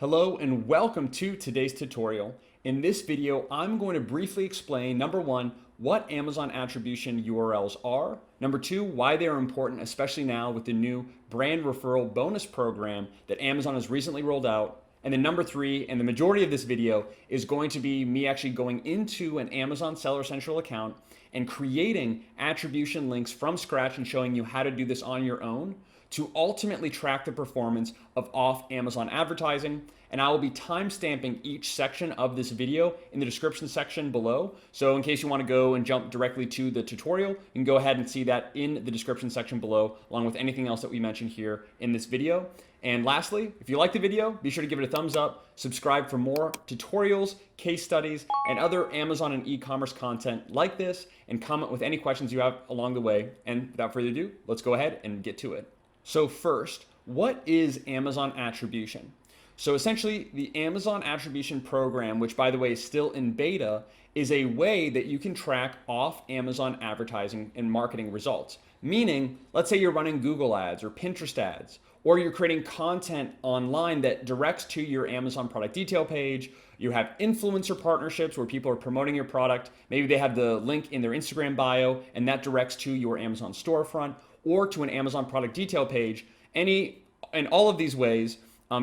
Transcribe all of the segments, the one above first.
Hello and welcome to today's tutorial. In this video, I'm going to briefly explain, number one, what Amazon attribution URLs are. Number two, why they are important, especially now with the new brand referral bonus program that Amazon has recently rolled out. And then number three, and the majority of this video is going to be me actually going into an Amazon Seller Central account and creating attribution links from scratch and showing you how to do this on your own to ultimately track the performance of off Amazon advertising. And I will be timestamping each section of this video in the description section below. So in case you want to go and jump directly to the tutorial, you can go ahead and see that in the description section below, along with anything else that we mentioned here in this video. And lastly, if you like the video, be sure to give it a thumbs up, subscribe for more tutorials, case studies, and other Amazon and e-commerce content like this, and comment with any questions you have along the way. And without further ado, let's go ahead and get to it. So first, what is Amazon attribution? So essentially, the Amazon attribution program, which by the way is still in beta, is a way that you can track off Amazon advertising and marketing results. Meaning, let's say you're running Google ads or Pinterest ads, or you're creating content online that directs to your Amazon product detail page. You have influencer partnerships where people are promoting your product. Maybe they have the link in their Instagram bio and that directs to your Amazon storefront or to an Amazon product detail page. And all of these ways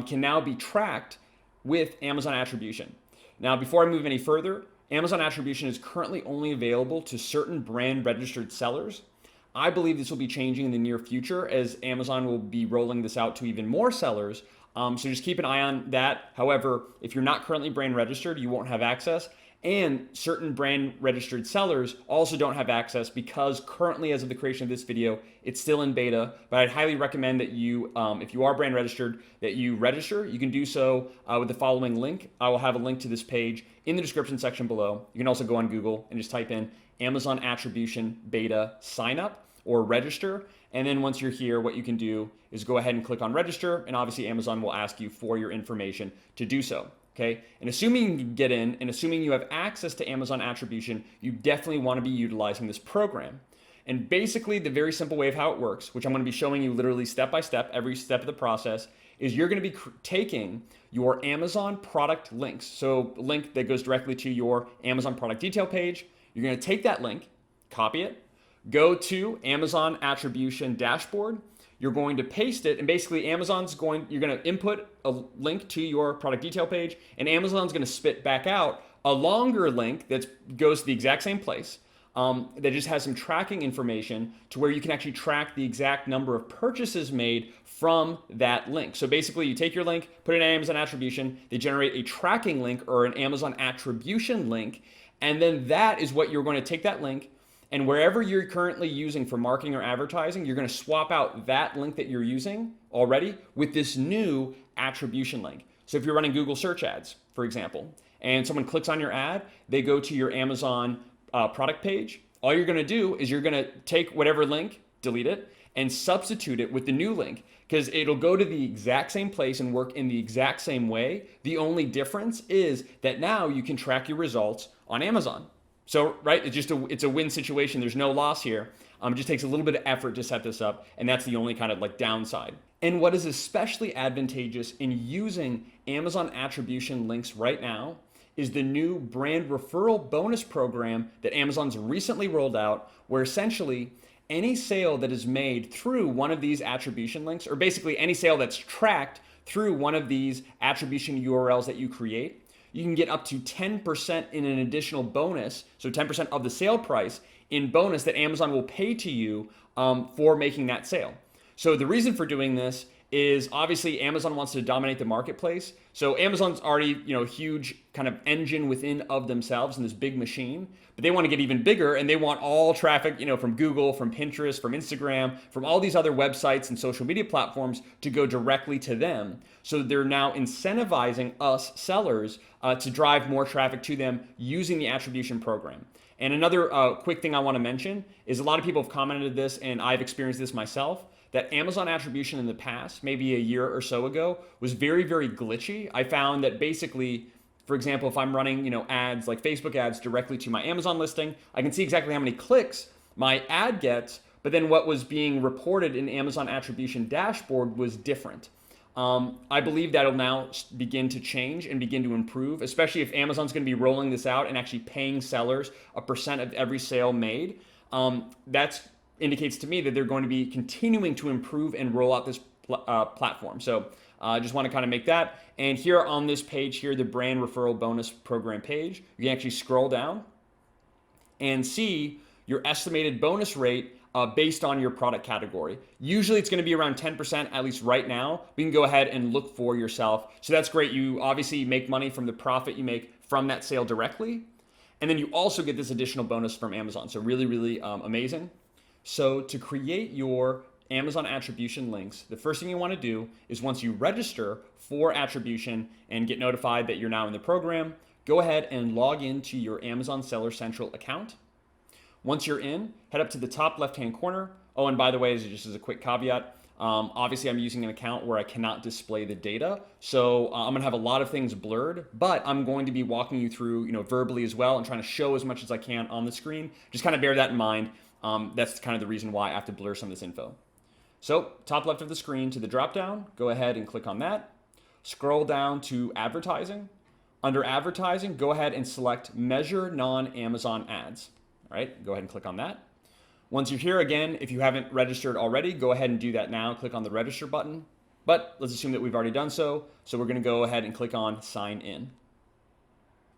can now be tracked with Amazon attribution. Now, before I move any further, Amazon attribution is currently only available to certain brand registered sellers. I believe this will be changing in the near future as Amazon will be rolling this out to even more sellers. So just keep an eye on that. However, if you're not currently brand registered, you won't have access. And certain brand registered sellers also don't have access because currently, as of the creation of this video, it's still in beta. But I'd highly recommend that you, if you are brand registered, that you register. You can do so with the following link. I will have a link to this page in the description section below. You can also go on Google and just type in Amazon attribution beta sign up or register. And then once you're here, what you can do is go ahead and click on register. And obviously Amazon will ask you for your information to do so. Okay, and assuming you can get in and assuming you have access to Amazon attribution, you definitely want to be utilizing this program. And basically the very simple way of how it works, which I'm going to be showing you literally step by step, every step of the process, is you're going to be taking your Amazon product links. So a link that goes directly to your Amazon product detail page. You're going to take that link, copy it, go to Amazon attribution dashboard. You're going to paste it, and basically you're going to input a link to your product detail page, and Amazon's going to spit back out a longer link that goes to the exact same place that just has some tracking information to where you can actually track the exact number of purchases made from that link. So basically you take your link, put it in Amazon attribution, they generate a tracking link or an Amazon attribution link, and then that is what you're going to take that link, and wherever you're currently using for marketing or advertising, you're going to swap out that link that you're using already with this new attribution link. So if you're running Google search ads, for example, and someone clicks on your ad, they go to your Amazon product page. All you're going to do is you're going to take whatever link, delete it, and substitute it with the new link because it'll go to the exact same place and work in the exact same way. The only difference is that now you can track your results on Amazon. So, right, it's a win situation. There's no loss here. It just takes a little bit of effort to set this up, and that's the only kind of like downside. And what is especially advantageous in using Amazon attribution links right now is the new brand referral bonus program that Amazon's recently rolled out, where essentially any sale that is made through one of these attribution links, or basically any sale that's tracked through one of these attribution URLs that you create, you can get up to 10% in an additional bonus, so 10% of the sale price in bonus that Amazon will pay to you for making that sale. So the reason for doing this is obviously Amazon wants to dominate the marketplace. So Amazon's already, a huge kind of engine within of themselves in this big machine, but they want to get even bigger and they want all traffic, from Google, from Pinterest, from Instagram, from all these other websites and social media platforms to go directly to them. So they're now incentivizing us sellers to drive more traffic to them using the attribution program. And another quick thing I want to mention is a lot of people have commented this, and I've experienced this myself, that Amazon attribution in the past, maybe a year or so ago, was very, very glitchy. I found that basically, for example, if I'm running, ads like Facebook ads directly to my Amazon listing, I can see exactly how many clicks my ad gets, but then what was being reported in Amazon attribution dashboard was different. I believe that'll now begin to change and begin to improve, especially if Amazon's going to be rolling this out and actually paying sellers a percent of every sale made. That indicates to me that they're going to be continuing to improve and roll out this platform. So I just want to kind of make that. And here on this page here, the brand referral bonus program page, you can actually scroll down and see your estimated bonus rate based on your product category. Usually it's going to be around 10%, at least right now. We can go ahead and look for yourself. So that's great. You obviously make money from the profit you make from that sale directly. And then you also get this additional bonus from Amazon. So really, really amazing. So to create your Amazon attribution links, the first thing you want to do is once you register for attribution and get notified that you're now in the program, go ahead and log into your Amazon Seller Central account. Once you're in, head up to the top left-hand corner. Oh, and by the way, just as a quick caveat, obviously I'm using an account where I cannot display the data. So I'm gonna have a lot of things blurred, but I'm going to be walking you through, verbally as well and trying to show as much as I can on the screen. Just kind of bear that in mind. That's kind of the reason why I have to blur some of this info. So top left of the screen to the drop down, go ahead and click on that. Scroll down to advertising. Under advertising, go ahead and select measure non-Amazon ads. All right, go ahead and click on that. Once you're here again, if you haven't registered already, go ahead and do that now. Click on the register button, but let's assume that we've already done so. So we're gonna go ahead and click on sign in.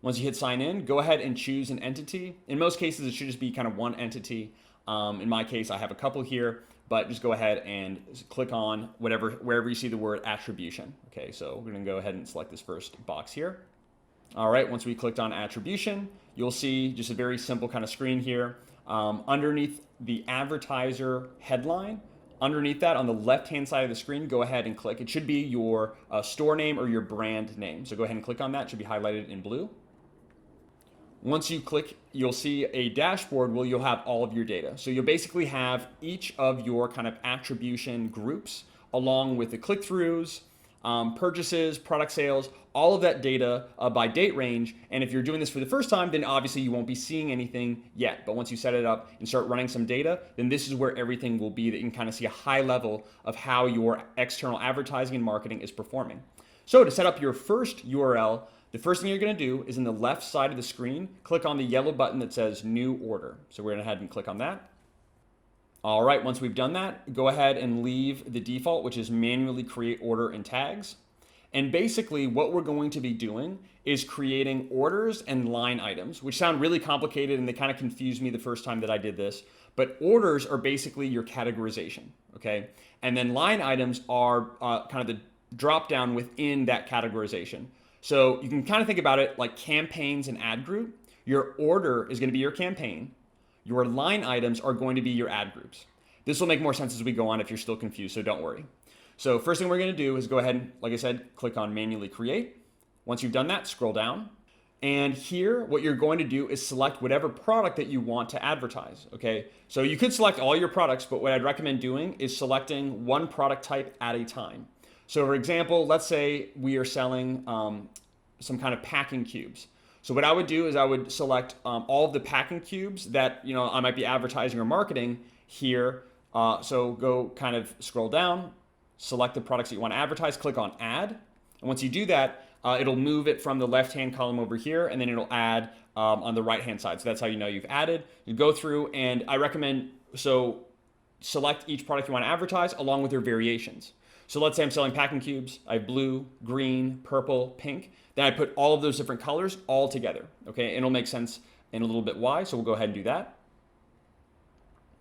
Once you hit sign in, go ahead and choose an entity. In most cases, it should just be kind of one entity. In my case, I have a couple here, but just go ahead and click on wherever you see the word attribution. Okay, so we're gonna go ahead and select this first box here. All right, once we clicked on attribution, you'll see just a very simple kind of screen here. Underneath the advertiser headline, underneath that on the left-hand side of the screen, go ahead and click. It should be your store name or your brand name. So go ahead and click on that. It should be highlighted in blue. Once you click, you'll see a dashboard where you'll have all of your data. So you'll basically have each of your kind of attribution groups along with the click-throughs, purchases, product sales, all of that data by date range. And if you're doing this for the first time, then obviously you won't be seeing anything yet. But once you set it up and start running some data, then this is where everything will be that you can kind of see a high level of how your external advertising and marketing is performing. So to set up your first URL, the first thing you're going to do is in the left side of the screen, click on the yellow button that says new order. So we're going to head and click on that. All right, once we've done that, go ahead and leave the default, which is manually create order and tags. And basically what we're going to be doing is creating orders and line items, which sound really complicated and they kind of confused me the first time that I did this. But orders are basically your categorization, okay? And then line items are kind of the drop down within that categorization. So you can kind of think about it like campaigns and ad group. Your order is going to be your campaign. Your line items are going to be your ad groups. This will make more sense as we go on if you're still confused, so don't worry. So first thing we're going to do is go ahead and, like I said, click on manually create. Once you've done that, scroll down. And here, what you're going to do is select whatever product that you want to advertise, okay? So you could select all your products, but what I'd recommend doing is selecting one product type at a time. So for example, let's say we are selling some kind of packing cubes. So what I would do is I would select all of the packing cubes that I might be advertising or marketing here. So go kind of scroll down, select the products that you want to advertise, click on add. And once you do that, it'll move it from the left-hand column over here, and then it'll add on the right-hand side. So that's how you know you've added. You go through, and I recommend, select each product you want to advertise along with their variations. So let's say I'm selling packing cubes. I have blue, green, purple, pink. Then I put all of those different colors all together, okay? And it'll make sense in a little bit why, so we'll go ahead and do that.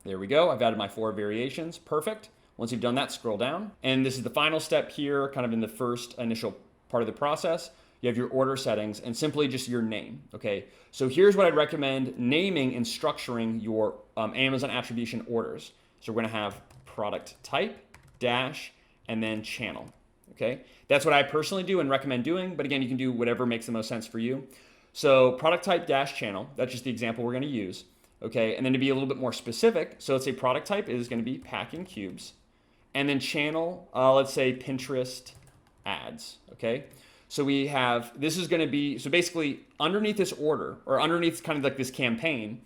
There we go. I've added my 4 variations. Perfect. Once you've done that, scroll down. And this is the final step here, kind of in the first initial part of the process. You have your order settings and simply just your name, okay? So here's what I'd recommend naming and structuring your Amazon attribution orders. So we're gonna have product type, dash, and then channel, okay? That's what I personally do and recommend doing, but again, you can do whatever makes the most sense for you. So product type dash channel, that's just the example we're gonna use, okay? And then to be a little bit more specific, so let's say product type is gonna be packing cubes, and then channel, let's say Pinterest ads, okay? So we have, this is gonna be, so basically underneath this order, or underneath kind of like this campaign,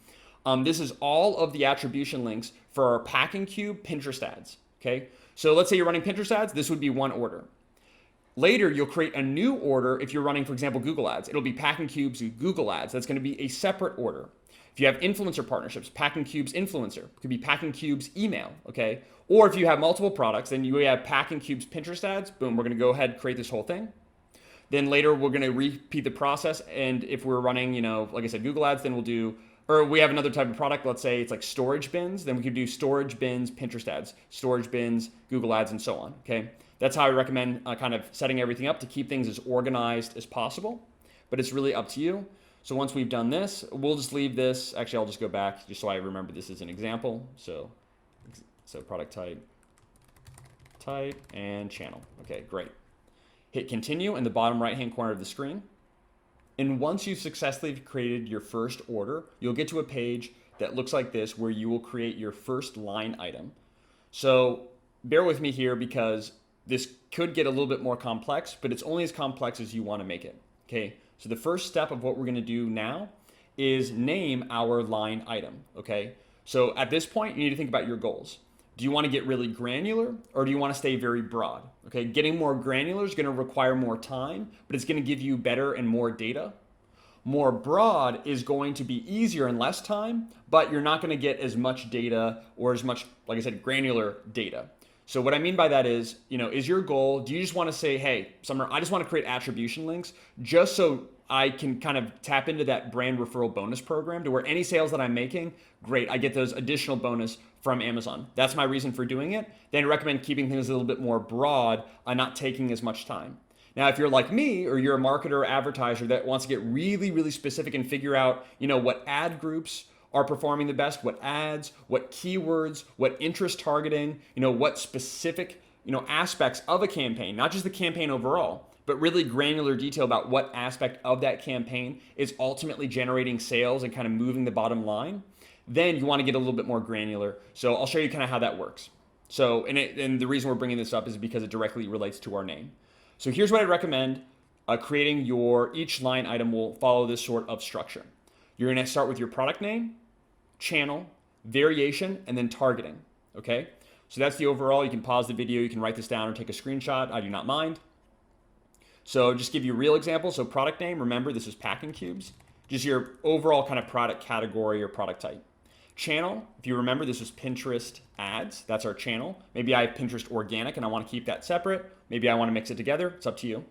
this is all of the attribution links for our packing cube Pinterest ads, okay? So let's say you're running Pinterest ads, this would be one order. Later, you'll create a new order if you're running, for example, Google Ads. It'll be Packing Cubes Google Ads. That's going to be a separate order. If you have influencer partnerships, Packing Cubes Influencer. It could be Packing Cubes Email, okay? Or if you have multiple products, then you have Packing Cubes Pinterest Ads. Boom, we're going to go ahead and create this whole thing. Then later, we're going to repeat the process. And if we're running, like I said, Google Ads, then we'll do, or we have another type of product. Let's say it's like storage bins. Then we could do storage bins, Pinterest Ads, storage bins, Google Ads, and so on, okay? That's how I recommend kind of setting everything up to keep things as organized as possible, but it's really up to you. So once we've done this, we'll just leave this. Actually, I'll just go back just so I remember this is an example. So product type, and channel. Okay, great. Hit continue in the bottom right-hand corner of the screen. And once you've successfully created your first order, you'll get to a page that looks like this where you will create your first line item. So bear with me here because this could get a little bit more complex, but it's only as complex as you want to make it, okay? So the first step of what we're going to do now is name our line item, okay? So at this point, you need to think about your goals. Do you want to get really granular or do you want to stay very broad? Okay, getting more granular is going to require more time, but it's going to give you better and more data. More broad is going to be easier and less time, but you're not going to get as much data or as much, like I said, granular data. So what I mean by that is, is your goal, do you just want to say, hey, Sumner, I just want to create attribution links just so I can kind of tap into that brand referral bonus program to where any sales that I'm making, great, I get those additional bonus from Amazon. That's my reason for doing it. Then I recommend keeping things a little bit more broad and not taking as much time. Now, if you're like me or you're a marketer or advertiser that wants to get really, really specific and figure out, what ad groups are performing the best, what ads, what keywords, what interest targeting, what specific, aspects of a campaign, not just the campaign overall, but really granular detail about what aspect of that campaign is ultimately generating sales and kind of moving the bottom line, then you want to get a little bit more granular. So I'll show you kind of how that works. So, and the reason we're bringing this up is because it directly relates to our name. So here's what I recommend. Creating each line item will follow this sort of structure. You're going to start with your product name, channel, variation, and then targeting, okay? So that's the overall. You can pause the video, you can write this down or take a screenshot. I do not mind. So just give you a real example. So product name, remember this is Packing Cubes. Just your overall kind of product category or product type. Channel, if you remember, this was Pinterest ads. That's our channel. Maybe I have Pinterest organic and I want to keep that separate. Maybe I want to mix it together. It's up to you.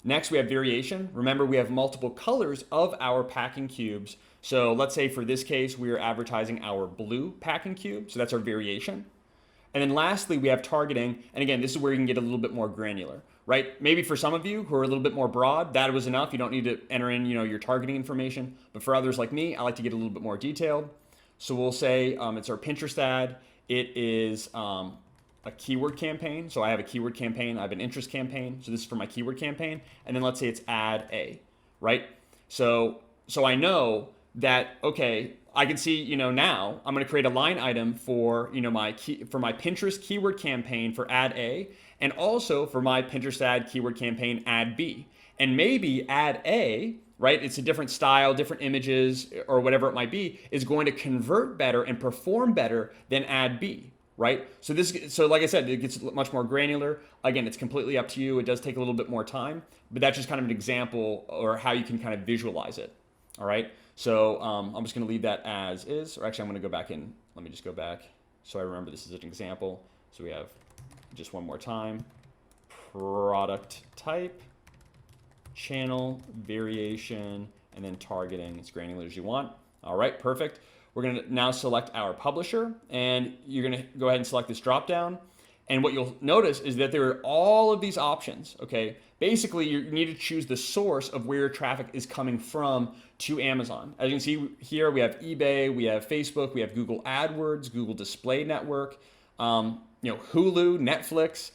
Next, we have variation. Remember, we have multiple colors of our packing cubes. So let's say for this case, we are advertising our blue packing cube. So that's our variation. And then lastly, we have targeting. And again, this is where you can get a little bit more granular, right? Maybe for some of you who are a little bit more broad, that was enough. You don't need to enter in, your targeting information. But for others like me, I like to get a little bit more detailed. So we'll say it's our Pinterest ad. It is a keyword campaign. So I have a keyword campaign. I have an interest campaign. So this is for my keyword campaign. And then let's say it's ad A, right? So I know that, okay, I can see, now I'm going to create a line item for, for my Pinterest keyword campaign for ad A, and also for my Pinterest ad keyword campaign ad B. And maybe ad A, right? It's a different style, different images, or whatever it might be, is going to convert better and perform better than ad B, right? So like I said, it gets much more granular. Again, it's completely up to you. It does take a little bit more time, but that's just kind of an example or how you can kind of visualize it. All right. So I'm just going to leave that as is, or actually I'm going to go back in. Let me just go back so I remember this is an example. So we have just one more time, product type, channel, variation, and then targeting as granular as you want. All right, perfect. We're going to now select our publisher, and you're going to go ahead and select this drop down. And what you'll notice is that there are all of these options, okay? Basically, you need to choose the source of where your traffic is coming from to Amazon. As you can see here, we have eBay, we have Facebook, we have Google AdWords, Google Display Network, Hulu, Netflix,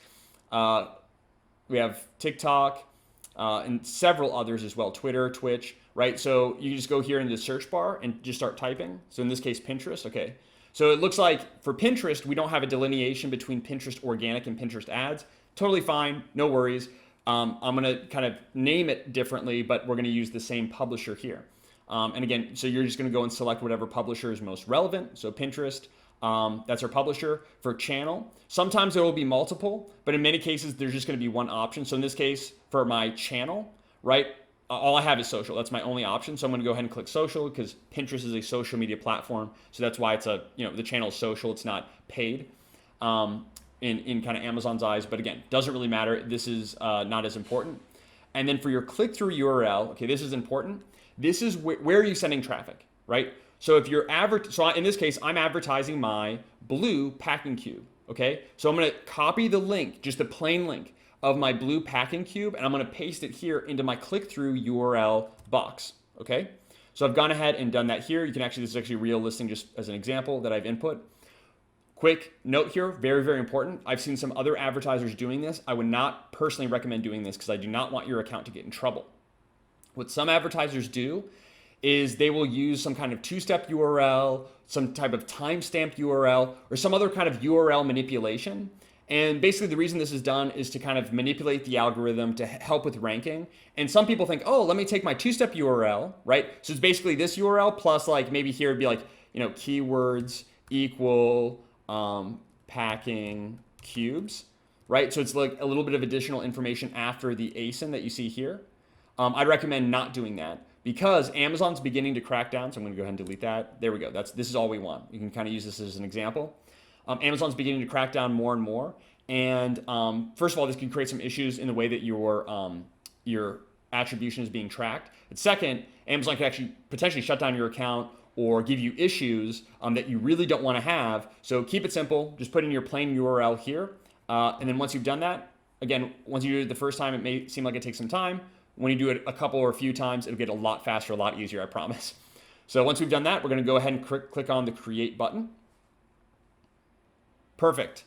we have TikTok, and several others as well, Twitter, Twitch, right? So you just go here in the search bar and just start typing. So in this case, Pinterest, okay. So it looks like for Pinterest, we don't have a delineation between Pinterest organic and Pinterest ads. Totally fine, no worries. I'm gonna kind of name it differently, but we're gonna use the same publisher here. And again, so you're just gonna go and select whatever publisher is most relevant. So Pinterest, That's our publisher. For channel, sometimes there will be multiple, but in many cases, there's just going to be one option. So in this case, for my channel, right, all I have is social. That's my only option. So I'm going to go ahead and click social because Pinterest is a social media platform. So that's why it's the channel is social. It's not paid in kind of Amazon's eyes. But again, doesn't really matter. This is not as important. And then for your click-through URL, okay, this is important. This is where are you sending traffic, right? So if you're in this case, I'm advertising my blue packing cube, okay? So I'm gonna copy the link, just the plain link of my blue packing cube, and I'm gonna paste it here into my click-through URL box, okay? So I've gone ahead and done that here. You can actually, this is actually a real listing just as an example that I've input. Quick note here, very, very important. I've seen some other advertisers doing this. I would not personally recommend doing this because I do not want your account to get in trouble. What some advertisers do is they will use some kind of two-step URL, some type of timestamp URL, or some other kind of URL manipulation. And basically the reason this is done is to kind of manipulate the algorithm to help with ranking. And some people think, oh, let me take my two-step URL, right? So it's basically this URL plus like maybe here it'd be like, keywords equal packing cubes, right? So it's like a little bit of additional information after the ASIN that you see here. I'd recommend not doing that because Amazon's beginning to crack down. So I'm going to go ahead and delete that. There we go. This is all we want. You can kind of use this as an example. Amazon's beginning to crack down more and more. And first of all, this can create some issues in the way that your attribution is being tracked. But second, Amazon can actually potentially shut down your account or give you issues that you really don't want to have. So keep it simple. Just put in your plain URL here. And then once you've done that, again, once you do it the first time, it may seem like it takes some time. When you do it a couple or a few times, it'll get a lot faster, a lot easier, I promise. So once we've done that, we're going to go ahead and click on the Create button. Perfect.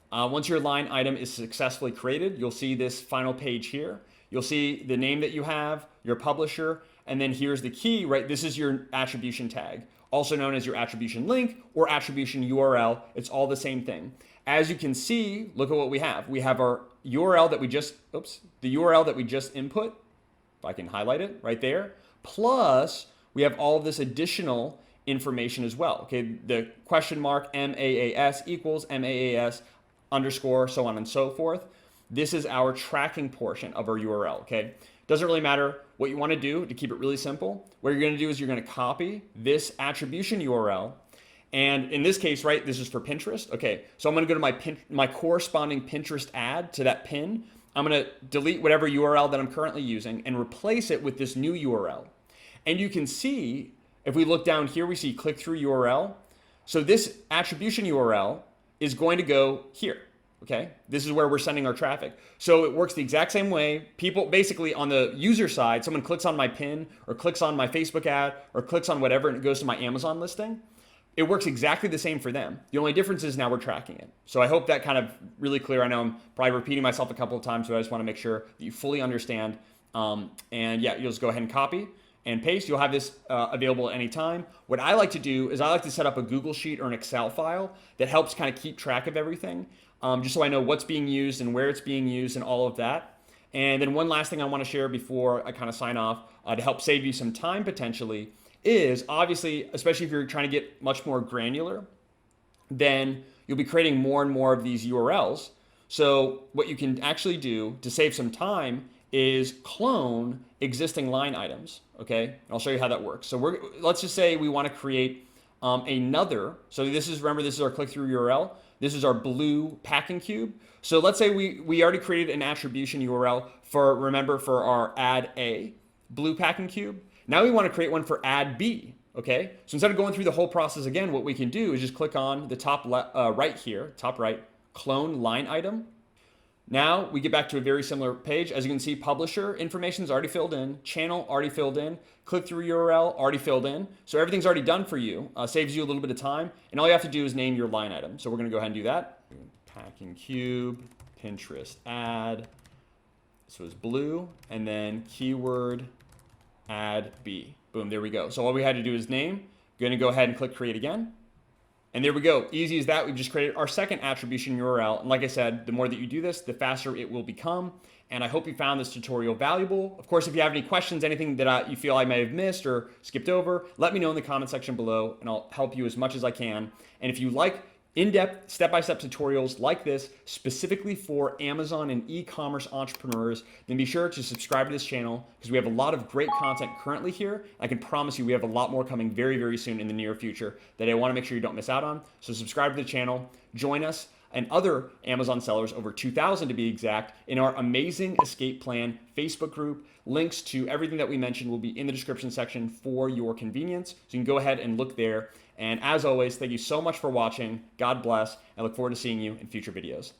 Once your line item is successfully created, you'll see this final page here. You'll see the name that you have, your publisher, and then here's the key, right? This is your attribution tag, also known as your attribution link or attribution URL. It's all the same thing. As you can see, look at what we have. We have our URL that we just, the URL that we just input. If I can highlight it right there. Plus, we have all of this additional information as well. Okay, the question mark MAAS equals MAAS underscore, so on and so forth. This is our tracking portion of our URL, okay? Doesn't really matter what you want to do to keep it really simple. What you're going to do is you're going to copy this attribution URL. And in this case, right, this is for Pinterest. Okay, so I'm going to go to my corresponding Pinterest ad to that pin. I'm going to delete whatever URL that I'm currently using and replace it with this new URL. And you can see, if we look down here, we see click-through URL. So this attribution URL is going to go here, okay? This is where we're sending our traffic. So it works the exact same way. People, basically on the user side, someone clicks on my pin or clicks on my Facebook ad or clicks on whatever and it goes to my Amazon listing. It works exactly the same for them. The only difference is now we're tracking it. So I hope that kind of really clear. I know I'm probably repeating myself a couple of times, but I just want to make sure that you fully understand. And yeah, you'll just go ahead and copy and paste. You'll have this available at any time. What I like to do is I like to set up a Google Sheet or an Excel file that helps kind of keep track of everything, just so I know what's being used and where it's being used and all of that. And then one last thing I want to share before I kind of sign off to help save you some time potentially is obviously, especially if you're trying to get much more granular, then you'll be creating more and more of these URLs. So what you can actually do to save some time is clone existing line items, okay? And I'll show you how that works. So let's just say we want to create another. So this is, remember, this is our click-through URL. This is our blue packing cube. So let's say we already created an attribution URL for, remember, for our ad A, blue packing cube. Now we want to create one for ad B, okay? So instead of going through the whole process again, what we can do is just click on the top right here, top right, clone line item. Now we get back to a very similar page. As you can see, publisher information is already filled in, channel already filled in, click-through URL already filled in. So everything's already done for you, saves you a little bit of time, and all you have to do is name your line item. So we're gonna go ahead and do that. Packing cube, Pinterest ad, so it's blue, and then keyword ad B. Boom, there we go. So all we had to do is name. Gonna go ahead and click create again. And there we go. Easy as that. We've just created our second attribution URL. And like I said, the more that you do this, the faster it will become. And I hope you found this tutorial valuable. Of course, if you have any questions, anything that you feel I may have missed or skipped over, let me know in the comment section below and I'll help you as much as I can. And if you like in-depth, step-by-step tutorials like this, specifically for Amazon and e-commerce entrepreneurs, then be sure to subscribe to this channel because we have a lot of great content currently here. I can promise you we have a lot more coming very, very soon in the near future that I want to make sure you don't miss out on. So subscribe to the channel, join us and other Amazon sellers, over 2,000 to be exact, in our Amazing Escape Plan Facebook group. Links to everything that we mentioned will be in the description section for your convenience. So you can go ahead and look there. And as always, thank you so much for watching. God bless. I look forward to seeing you in future videos.